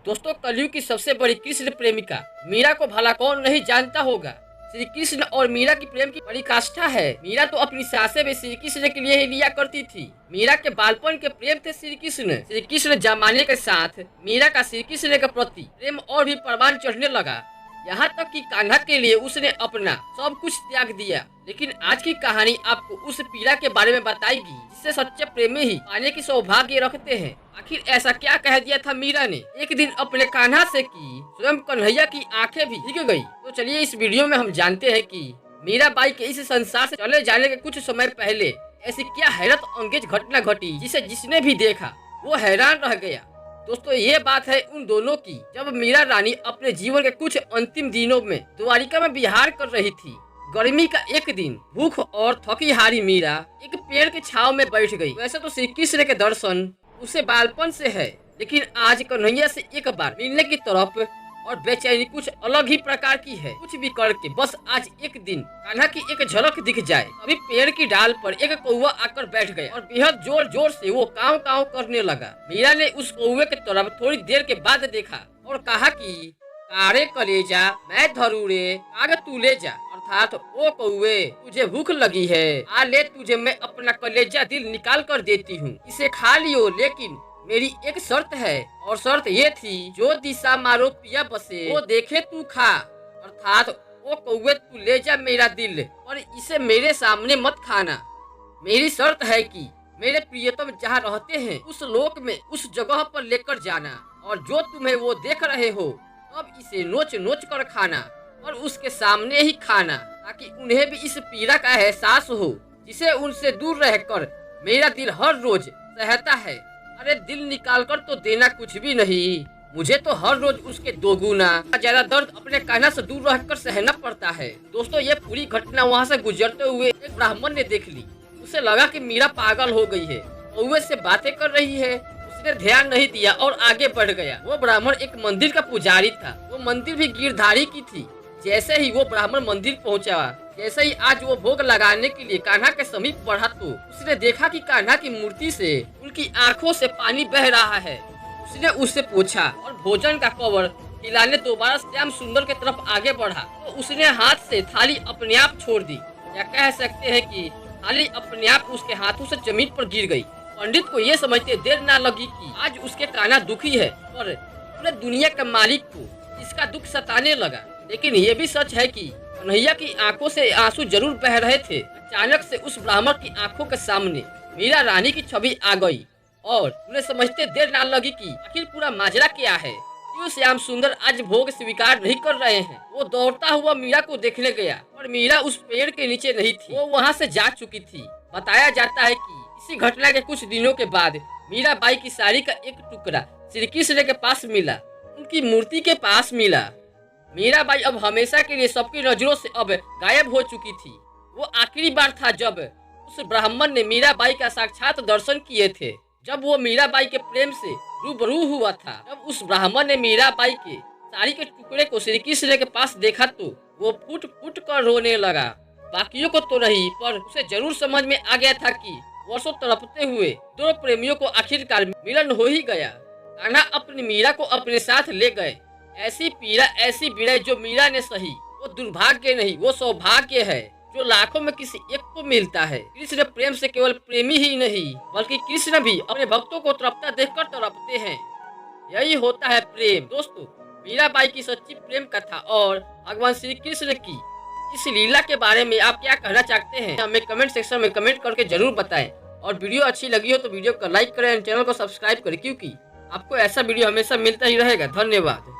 दोस्तों, कलयुग की सबसे बड़ी कृष्ण प्रेमिका मीरा को भला कौन नहीं जानता होगा। श्री कृष्ण और मीरा की प्रेम की पराकाष्ठा है। मीरा तो अपनी सासे भी श्री कृष्ण के लिए ही लिया करती थी। मीरा के बालपन के प्रेम थे श्री कृष्ण। श्री कृष्ण जमाने के साथ मीरा का श्री कृष्ण के प्रति प्रेम और भी परवान चढ़ने लगा। यहाँ तक कि कान्हा के लिए उसने अपना सब कुछ त्याग दिया। लेकिन आज की कहानी आपको उस पीड़ा के बारे में बताएगी जिससे सच्चे प्रेमी ही पाने की सौभाग्य रखते हैं। आखिर ऐसा क्या कह दिया था मीरा ने एक दिन अपने कान्हा से कि स्वयं कन्हैया की आंखें भी भीग गई। तो चलिए इस वीडियो में हम जानते हैं कि मीरा बाई के इस संसार से चले जाने के कुछ समय पहले ऐसी क्या हैरत अंगेज घटना घटी जिसे जिसने भी देखा वो हैरान रह गया। दोस्तों, ये बात है उन दोनों की जब मीरा रानी अपने जीवन के कुछ अंतिम दिनों में द्वारिका में विहार कर रही थी। गर्मी का एक दिन भूख और थकी हारी मीरा एक पेड़ के छांव में बैठ गई। वैसे तो श्री कृष्ण के दर्शन उसे बालपन से है, लेकिन आज कन्हैया से एक बार मिलने की तरफ और बेचैनी कुछ अलग ही प्रकार की है। कुछ भी करके बस आज एक दिन कान्हा की एक झलक दिख जाए। अभी पेड़ की डाल पर एक कौवा आकर बैठ गया और बेहद जोर जोर से वो काव काव करने लगा। मीरा ने उस कौवे की तरफ थोड़ी देर के बाद देखा और कहा कि कारे कलेजा मैं धरू रे, आगे तू ले जा। अर्थात ओ कौवे, तुझे भूख लगी है, आ ले, तुझे मैं अपना कलेजा दिल निकाल कर देती हूँ, इसे खा लियो, लेकिन मेरी एक शर्त है। और शर्त ये थी, जो दिशा मारो पिया बसे वो देखे तू खा। अर्थात ओ कौवे, तू ले जा मेरा दिल, पर इसे मेरे सामने मत खाना। मेरी शर्त है कि मेरे प्रियतम जहाँ रहते हैं उस लोक में उस जगह पर लेकर जाना, और जो तुम्हें वो देख रहे हो तब इसे नोच नोच कर खाना और उसके सामने ही खाना, ताकि उन्हें भी इस पीड़ा का एहसास हो जिसे उनसे दूर रहकर मेरा दिल हर रोज सहता है। अरे दिल निकाल कर तो देना कुछ भी नहीं, मुझे तो हर रोज उसके दोगुना ज्यादा दर्द अपने कान्हा से दूर रहकर सहना पड़ता है। दोस्तों, ये पूरी घटना वहाँ से गुजरते हुए एक ब्राह्मण ने देख ली। उसे लगा कि मीरा पागल हो गई है, कौवे से बातें कर रही है। उसने ध्यान नहीं दिया और आगे बढ़ गया। वो ब्राह्मण एक मंदिर का पुजारी था। वो मंदिर भी गिरधारी की थी। जैसे ही वो ब्राह्मण मंदिर पहुंचा, जैसे ही आज वो भोग लगाने के लिए कान्हा के समीप बढ़ा, तो उसने देखा कि कान्हा की मूर्ति से उनकी आंखों से पानी बह रहा है। उसने उससे पूछा और भोजन का कवर खिलाने दोबारा श्याम सुंदर की तरफ आगे बढ़ा, तो उसने हाथ से थाली अपने आप छोड़ दी। या कह सकते हैं कि थाली अपने आप उसके हाथों से जमीन पर गिर गई। पंडित को ये समझते देर ना लगी कि आज उसके कान्हा दुखी है, पर पूरे दुनिया के मालिक को इसका दुख सताने लगा। लेकिन ये भी सच है कि कन्हैया की आंखों से आंसू जरूर बह रहे थे। अचानक से उस ब्राह्मण की आंखों के सामने मीरा रानी की छवि आ गई और उन्हें समझते देर ना लगी कि आखिर पूरा माजरा क्या है। क्यों श्याम सुंदर आज भोग स्वीकार नहीं कर रहे हैं। वो दौड़ता हुआ मीरा को देखने गया, पर मीरा उस पेड़ के नीचे नहीं थी, वो वहाँ से जा चुकी थी। बताया जाता है कि इसी घटना के कुछ दिनों के बाद मीरा बाई की साड़ी का एक टुकड़ा श्री कृष्ण के पास मिला, उनकी मूर्ति के पास मिला। मीरा बाई अब हमेशा के लिए सबकी नजरों से अब गायब हो चुकी थी। वो आखिरी बार था जब उस ब्राह्मण ने मीरा बाई का साक्षात दर्शन किए थे, जब वो मीरा बाई के प्रेम से रूबरू हुआ था। जब उस ब्राह्मण ने मीरा बाई के साड़ी के टुकड़े को श्री कृष्ण के पास देखा तो वो फूट फूट कर रोने लगा। बाकियों को तो नहीं, पर उसे जरूर समझ में आ गया था कि वर्षों तड़पते हुए दोनों प्रेमियों को आखिरकार मिलन हो ही गया। कान्हा अपनी मीरा को अपने साथ ले गए। ऐसी पीड़ा, ऐसी विरह जो मीरा ने सही, वो दुर्भाग्य नहीं, वो सौभाग्य है जो लाखों में किसी एक को मिलता है। कृष्ण प्रेम से केवल प्रेमी ही नहीं, बल्कि कृष्ण भी अपने भक्तों को तड़पता देखकर तड़पते हैं। यही होता है प्रेम। दोस्तों, मीरा बाई की सच्ची प्रेम कथा और भगवान श्री कृष्ण की इस लीला के बारे में आप क्या कहना चाहते हैं, हमें कमेंट सेक्शन में कमेंट करके जरूर बताएं। और वीडियो अच्छी लगी हो तो वीडियो को लाइक करें, चैनल को सब्सक्राइब करें, क्योंकि आपको ऐसा वीडियो हमेशा मिलता ही रहेगा। धन्यवाद।